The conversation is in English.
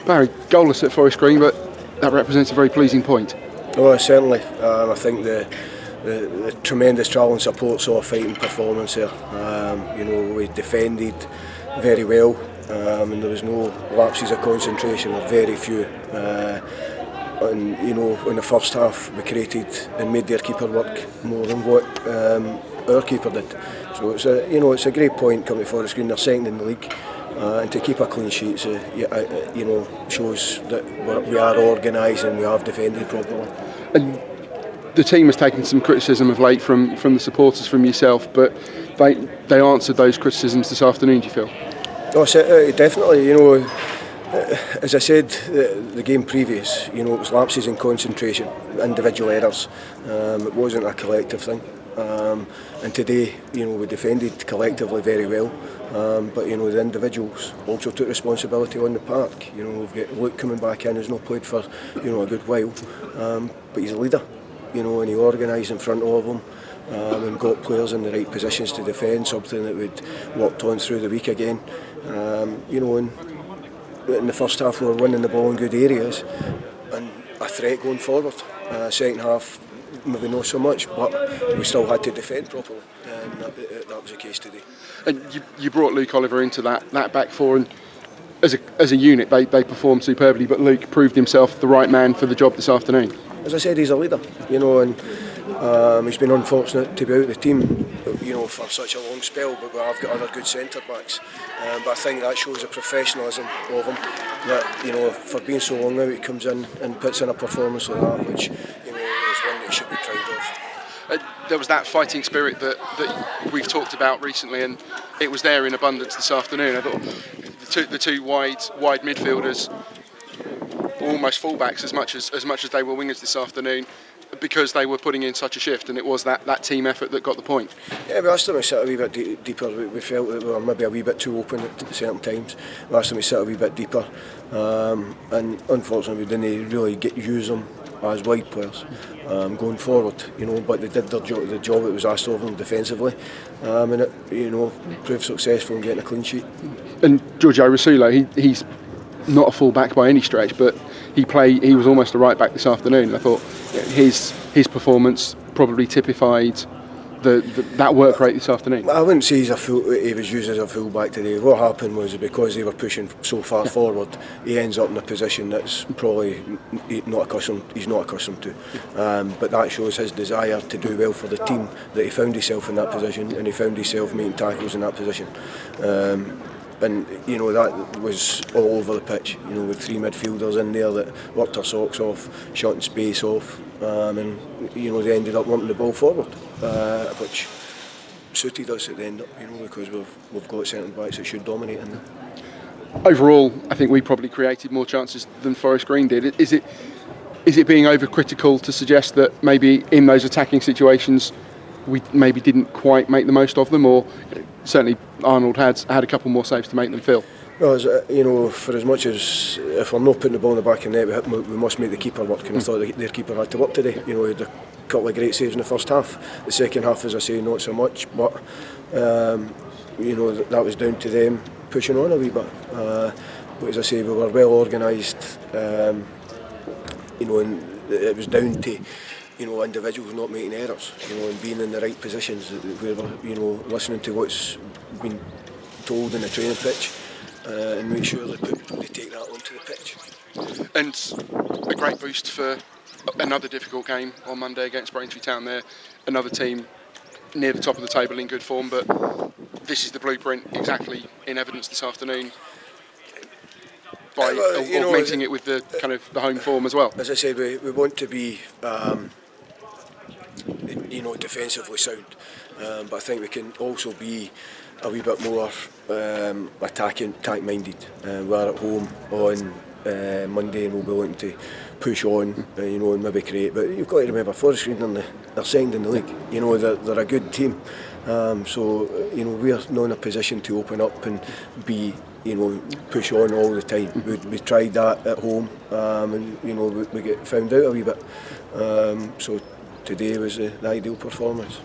Barry, goalless at Forest Green, but that represents a very pleasing point. Oh, certainly. I think the tremendous travelling support saw a fighting performance there. We defended very well, and there was no lapses of concentration, or very few. And in the first half, we created and made their keeper work more than what our keeper did. So it's a great point coming to Forest Green. They're second in the league. And to keep a clean sheet, shows that we are organised and we have defended properly. And the team has taken some criticism of late from the supporters, from yourself, but they answered those criticisms this afternoon. Do you feel? Oh, definitely. As I said, the game previous, it was lapses in concentration, individual errors. It wasn't a collective thing. And today, we defended collectively very well. But the individuals also took responsibility on the park. We've got Luke coming back in, who's not played for a good while, but he's a leader. And he organised in front of him and got players in the right positions to defend, something that we'd worked on through the week again. And in the first half we were winning the ball in good areas and a threat going forward. Second half maybe not so much, but we still had to defend properly, and that was the case today. And you brought Luke Oliver into that back four, and as a unit they performed superbly, but Luke proved himself the right man for the job this afternoon. As I said, he's a leader, and he's been unfortunate to be out of the team, for such a long spell, but we have got other good centre backs. But I think that shows the professionalism of him, that for being so long out, he comes in and puts in a performance like that, which is one that he should be proud of. There was that fighting spirit that we've talked about recently, and it was there in abundance this afternoon. I thought the two wide midfielders, almost fullbacks as much as they were wingers this afternoon, because they were putting in such a shift, and it was that team effort that got the point. Yeah, we asked them to sit a wee bit deeper. We felt that we were maybe a wee bit too open at certain times. We asked them to sit a wee bit deeper, and unfortunately we didn't really use them as wide players going forward, but they did the job that was asked of them defensively, and it proved successful in getting a clean sheet. And Giorgio Rasulo, he's not a full back by any stretch, but he was almost a right back this afternoon. I thought his performance probably typified that work rate this afternoon. I wouldn't say he was used as a full back today. What happened was, because they were pushing so far forward, he ends up in a position that's probably he's not accustomed to. But that shows his desire to do well for the team, that he found himself in that position, and he found himself making tackles in that position. And that was all over the pitch, with three midfielders in there that worked their socks off, shutting space off, and they ended up wanting the ball forward, which suited us at the end up, because we've got centre backs that should dominate in there. Overall, I think we probably created more chances than Forest Green did. Is it being overcritical to suggest that maybe in those attacking situations we maybe didn't quite make the most of them, or certainly Arnold had a couple more saves to make them feel? Well, for as much as if we're not putting the ball in the back of the net, we must make the keeper work, and I thought their keeper had to work today. He had a couple of great saves in the first half. The second half, as I say, not so much, but that was down to them pushing on a wee bit. But as I say, we were well organised, and it was down to individuals not making errors, and being in the right positions. We were, listening to what's been told in the training pitch, and make sure they take that onto the pitch. And a great boost for another difficult game on Monday against Braintree Town. There, another team near the top of the table in good form, but this is the blueprint exactly in evidence this afternoon, by augmenting it with the kind of the home form as well. As I said, we want to be defensively sound, but I think we can also be a wee bit more attack-minded. We're at home on Monday, and we'll be looking to push on, and maybe create. But you've got to remember, Forest Green, they're second in the league. They're a good team, so we're not in a position to open up and be push on all the time. We tried that at home, and we get found out a wee bit. So today was the ideal performance.